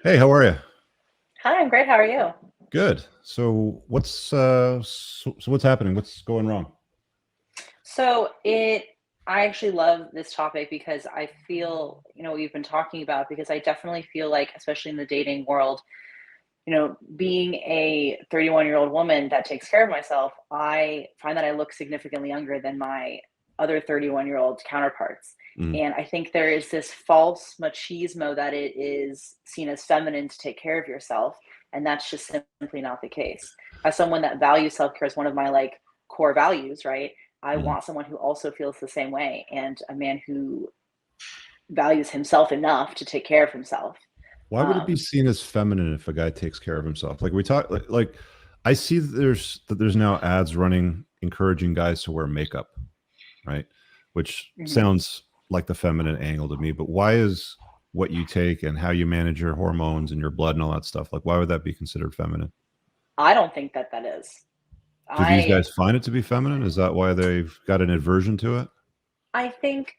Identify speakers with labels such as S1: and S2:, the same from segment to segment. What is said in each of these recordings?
S1: Hey, how are you?
S2: Hi, I'm great. How are you?
S1: Good. So what's happening? What's going wrong?
S2: So it I actually love this topic because I feel, we've been talking about because I definitely feel like, especially in the dating world, being a 31-year-old woman that takes care of myself, I find that I look significantly younger than my other 31-year-old counterparts.
S1: Mm.
S2: And I think there is this false machismo that it is seen as feminine to take care of yourself. And that's just simply not the case. As someone that values self care as one of my like core values, right? I
S1: Mm.
S2: want someone who also feels the same way and a man who values himself enough to take care of himself.
S1: Why would it be
S2: Um,
S1: seen as feminine if a guy takes care of himself? Like we talk, like I see that there's now ads running encouraging guys to wear makeup, right? Which
S2: mhm.
S1: sounds like the feminine angle to me. But why is what you take and how you manage your hormones and your blood and all that stuff, like why would that be considered feminine?
S2: I don't think that that is.
S1: Do these
S2: I
S1: guys find it to be feminine? Is that why they've got an aversion to it?
S2: I think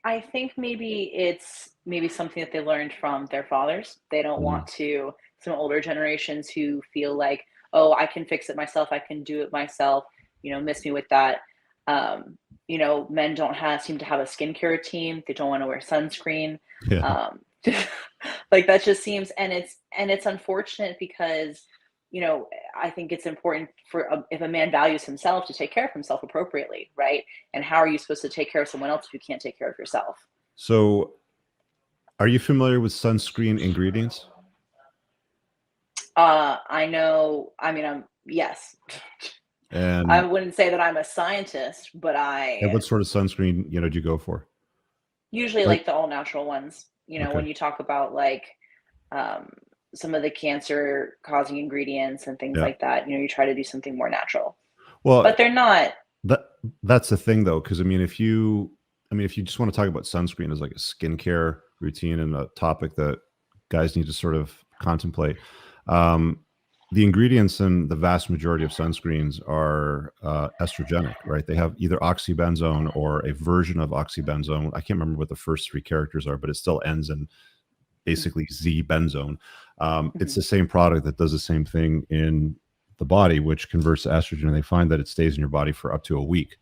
S2: maybe it's maybe something that they learned from their fathers. They don't
S1: Mm.
S2: want to some older generations who feel like, "Oh, I can fix it myself. I can do it myself." Miss me with that. Men don't have seem to have a skincare routine. They don't want to wear sunscreen.
S1: Yeah.
S2: Um, like that just seems and it's unfortunate because you know I think it's important for if a man values himself to take care of himself appropriately, right? And how are you supposed to take care of someone else if you can't take care of yourself?
S1: So are you familiar with sunscreen ingredients?
S2: I know. I mean, I'm yes. I
S1: And
S2: wouldn't say that I'm a scientist, but
S1: and
S2: I
S1: what sort of sunscreen, do you go for?
S2: usually
S1: Like,
S2: like the all natural ones.
S1: okay.
S2: When you talk about like um, some of the cancer causing ingredients and things
S1: Yeah.
S2: like that, you try to do something more natural,
S1: Well,
S2: but they're not.
S1: that that's the thing though, because I mean, if you just want to talk about sunscreen as like a skincare routine and a topic that guys need to sort of contemplate, um, the ingredients in the vast majority of sunscreens are estrogenic, right? They have either oxybenzone or a version of oxybenzone. I can't remember what the first three characters are, but it still ends in basically Z benzone. It's
S2: Mhm.
S1: the same product that does the same thing in the body, which converts to estrogen, and they find that it stays in your body for up to a week.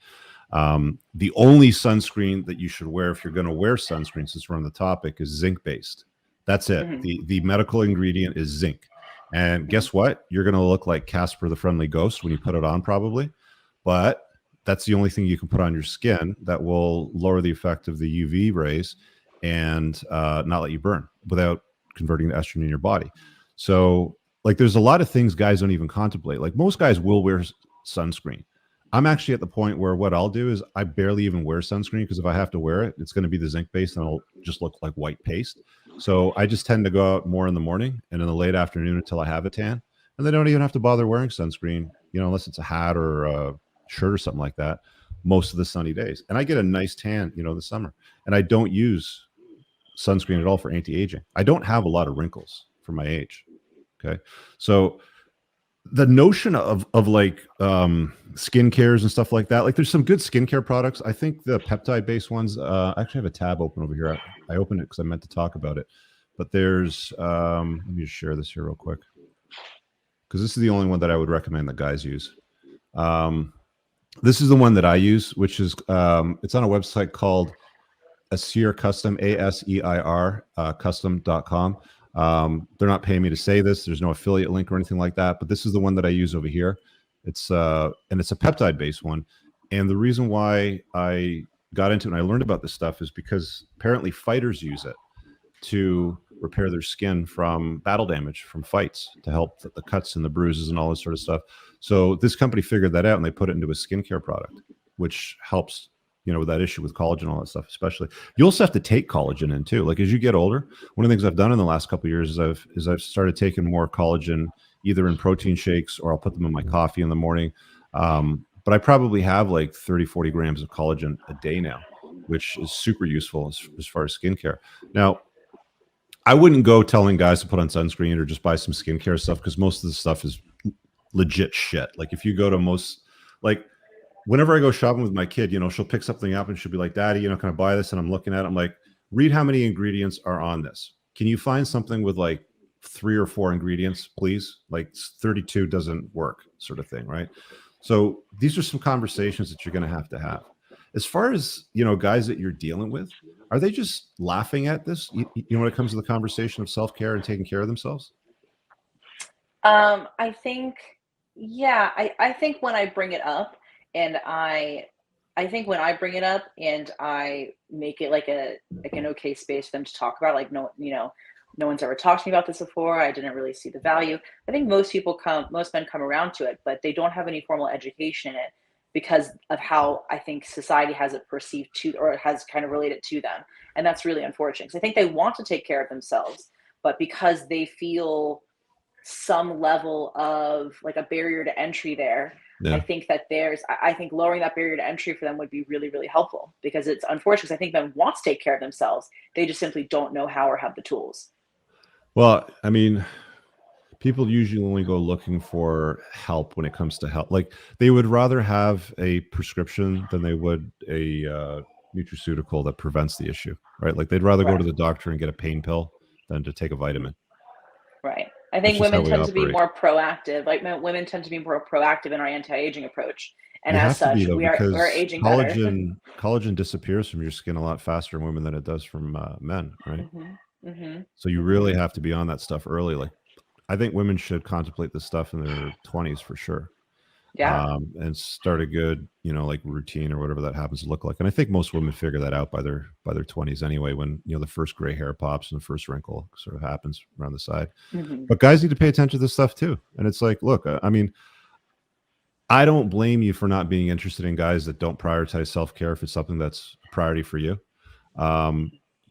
S1: The only sunscreen that you should wear if you're going to wear sunscreen, since we're on the topic, is zinc based. That's it.
S2: Mhm.
S1: The medical ingredient is zinc. And
S2: Mhm.
S1: guess what? You're going to look like Casper the Friendly Ghost when you put it on, probably. But that's the only thing you can put on your skin that will lower the effect of the UV rays and not let you burn without converting the estrogen in your body. So, like, there's a lot of things guys don't even contemplate. Like, most guys will wear sunscreen. I'm actually at the point where what I'll do is I barely even wear sunscreen because if I have to wear it, it's going to be the zinc base and it'll just look like white paste. So I just tend to go out more in the morning and in the late afternoon until I have a tan. And they don't even have to bother wearing sunscreen, unless it's a hat or a shirt or something like that, most of the sunny days. And I get a nice tan, in the summer. And I don't use sunscreen at all for anti-aging. I don't have a lot of wrinkles for my age. Okay. So the notion of like skin cares and stuff like that, like there's some good skincare products. I think the peptide based ones, I actually have a tab open over here. I opened it because I meant to talk about it. But there's let me just share this here real quick because this is the only one that I would recommend that guys use. Um, this is the one that I use, which is it's on a website called Aseir Custom, ASEIR custom.com. They're not paying me to say this. There's no affiliate link or anything like that, but this is the one that I use over here. It's a peptide based one. And the reason why I got into it and I learned about this stuff is because apparently fighters use it to repair their skin from battle damage from fights to help the cuts and the bruises and all this sort of stuff. So this company figured that out and they put it into a skincare product, which helps, with that issue with collagen and all that stuff. Especially, you also have to take collagen in too. Like as you get older, one of the things I've done in the last couple of years is I've started taking more collagen either in protein shakes or I'll put them in my coffee in the morning. But I probably have like 30, 40 grams of collagen a day now, which is super useful as far as skincare. Now, I wouldn't go telling guys to put on sunscreen or just buy some skincare stuff because most of the stuff is legit shit. Like if you go to like whenever I go shopping with my kid, she'll pick something up and she'll be like, "Daddy, can I buy this?" And I'm looking at it, I'm like, "Read how many ingredients are on this. Can you find something with like 3 or 4 ingredients, please. Like 32 doesn't work, sort of thing, right? So these are some conversations that you're going to have. As far as, guys that you're dealing with, are they just laughing at this, when it comes to the conversation of self-care and taking care of themselves?
S2: I think, yeah, I think when I bring it up and I think when I bring it up and I make it like an okay space for them to talk about, like, no, no one's ever talked to me about this before. I didn't really see the value. I think most men come around to it, but they don't have any formal education in it because of how I think society has it perceived to, or it has kind of related to them. And that's really unfortunate because I think they want to take care of themselves, but because they feel some level of like a barrier to entry there.
S1: Yeah.
S2: I think lowering that barrier to entry for them would be really, really helpful because it's unfortunate. Because I think men want to take care of themselves. They just simply don't know how or have the tools.
S1: Well, I mean, people usually only go looking for help when it comes to help. Like they would rather have a prescription than they would a nutraceutical that prevents the issue, right? Like they'd rather go to the doctor and get a pain pill than to take a vitamin.
S2: Right. I think women tend to be more proactive. Like women tend to be more proactive in our anti-aging approach. And as such, we're aging better.
S1: Collagen disappears from your skin a lot faster in women than it does from men, right?
S2: Mm-hmm. Mm-hmm.
S1: So you really have to be on that stuff early. Like I think women should contemplate this stuff in their 20s for sure.
S2: Yeah.
S1: And start a good, like routine or whatever that happens to look like. And I think most women figure that out by their 20s anyway, when, the first gray hair pops and the first wrinkle sort of happens around the side.
S2: Mm-hmm.
S1: But guys need to pay attention to this stuff too. And it's like, look, I mean, I don't blame you for not being interested in guys that don't prioritize self-care if it's something that's a priority for you.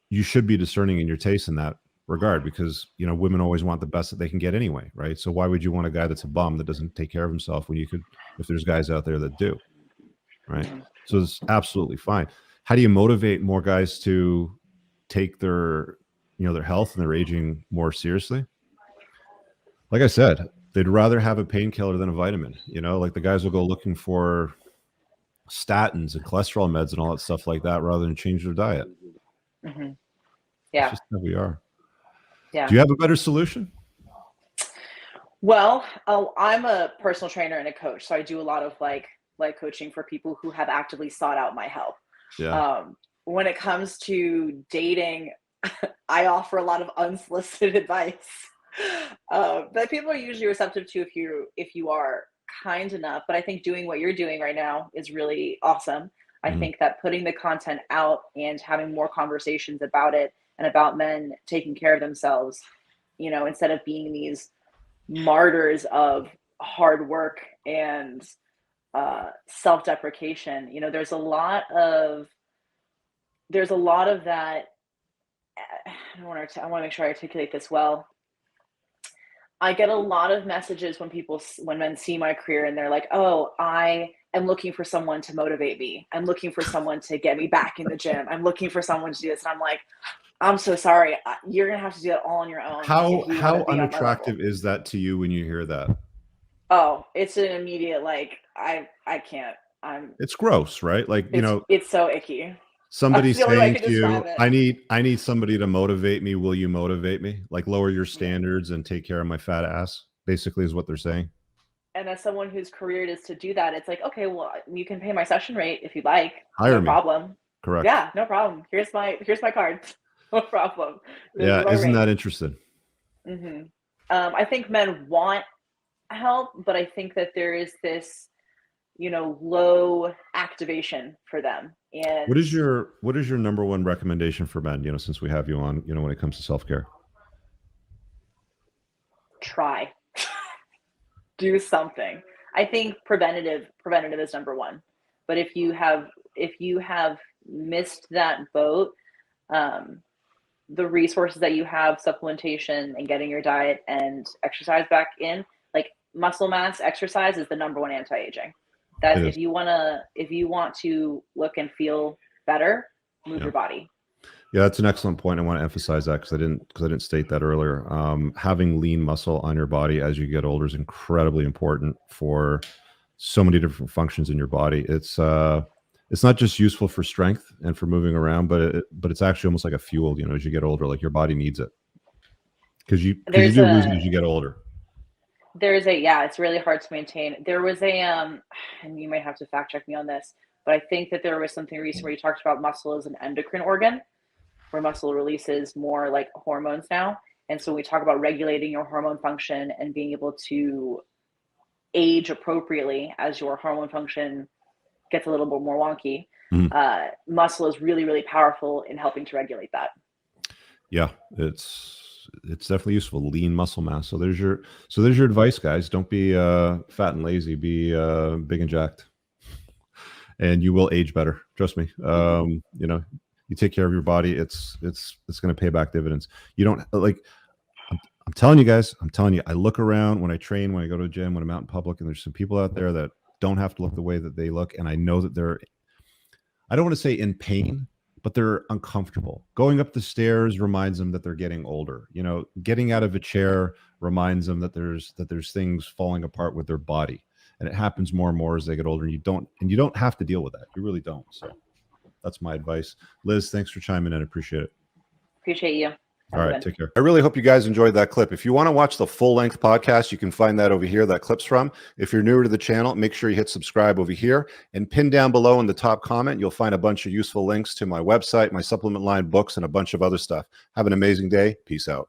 S1: You should be discerning in your taste in that regard because women always want the best that they can get anyway, right? So why would you want a guy that's a bum that doesn't take care of himself when you could, if there's guys out there that do, right? So it's absolutely fine. How do you motivate more guys to take their their health and their aging more seriously? Like I said, they'd rather have a painkiller than a vitamin. Like the guys will go looking for statins and cholesterol meds and all that stuff like that rather than change their diet.
S2: Mm-hmm. Yeah,
S1: it's just how we are.
S2: Yeah.
S1: Do you have a better solution?
S2: Well, I'm a personal trainer and a coach, so I do a lot of like coaching for people who have actively sought out my help.
S1: Yeah.
S2: When it comes to dating, I offer a lot of unsolicited advice that people are usually receptive to if you are kind enough. But I think doing what you're doing right now is really awesome. I think that putting the content out and having more conversations about it and about men taking care of themselves, instead of being these martyrs of hard work and self-deprecation, there's a lot of that. I want to make sure I articulate this well. I get a lot of messages when men see my career and they're like, oh, I am looking for someone to motivate me. I'm looking for someone to get me back in the gym. I'm looking for someone to do this. And I'm like, I'm so sorry. You're going to have to do it all on your own.
S1: How unattractive is that to you when you hear that?
S2: Oh, it's an immediate, like, I can't.
S1: It's gross, right? Like,
S2: it's so icky.
S1: Somebody saying to you, I need somebody to motivate me. Will you motivate me? Like lower your standards and take care of my fat ass, basically is what they're saying.
S2: And as someone whose career it is to do that, it's like, okay, well, you can pay my session rate if you'd like.
S1: Hire me.
S2: No problem.
S1: Correct.
S2: Yeah, no problem. Here's my card. No problem.
S1: Yeah, isn't that interesting?
S2: Mm-hmm. I think men want help, but I think that there is this, low activation for them. And
S1: what is your number one recommendation for men, since we have you on, when it comes to self-care?
S2: Try. Do something. I think preventative is number one. But if you have missed that boat, the resources that you have, supplementation and getting your diet and exercise back in, like muscle mass exercise is the number one anti-aging. That if you want to look and feel better, move your body.
S1: Yeah, that's an excellent point. I want to emphasize that because I didn't state that earlier. Having lean muscle on your body as you get older is incredibly important for so many different functions in your body. It's not just useful for strength and for moving around, but it's actually almost like a fuel. As you get older, like your body needs it. Because you
S2: There's
S1: do lose it
S2: a
S1: as you get older.
S2: yeah, it's really hard to maintain. There was a and you might have to fact check me on this, but I think that there was something recent where you talked about muscle as an endocrine organ, where muscle releases more like hormones now. And so we talk about regulating your hormone function and being able to age appropriately as your hormone function gets a little bit more wonky. Muscle is really, really powerful in helping to regulate that.
S1: Yeah, it's definitely useful. Lean muscle mass. So there's your advice, guys. Don't be fat and lazy. Be big and jacked, and you will age better. Trust me. You know, you take care of your body. It's going to pay back dividends. You don't like. I'm telling you guys. I'm telling you. I look around when I train, when I go to the gym, when I'm out in public, and there's some people out there that don't have to look the way that they look, and I know that they're. I don't want to say in pain, but they're uncomfortable. Going up the stairs reminds them that they're getting older. You know, getting out of a chair reminds them that there's things falling apart with their body, and it happens more and more as they get older. And you don't have to deal with that. You really don't. So that's my advice. Liz, thanks for chiming in. I appreciate it.
S2: Appreciate you.
S1: All right, take care. I really hope you guys enjoyed that clip. If you want to watch the full-length podcast, you can find that over here, that clip's from. If you're newer to the channel, make sure you hit subscribe over here. And pinned down below in the top comment, you'll find a bunch of useful links to my website, my supplement line, books, and a bunch of other stuff. Have an amazing day. Peace out.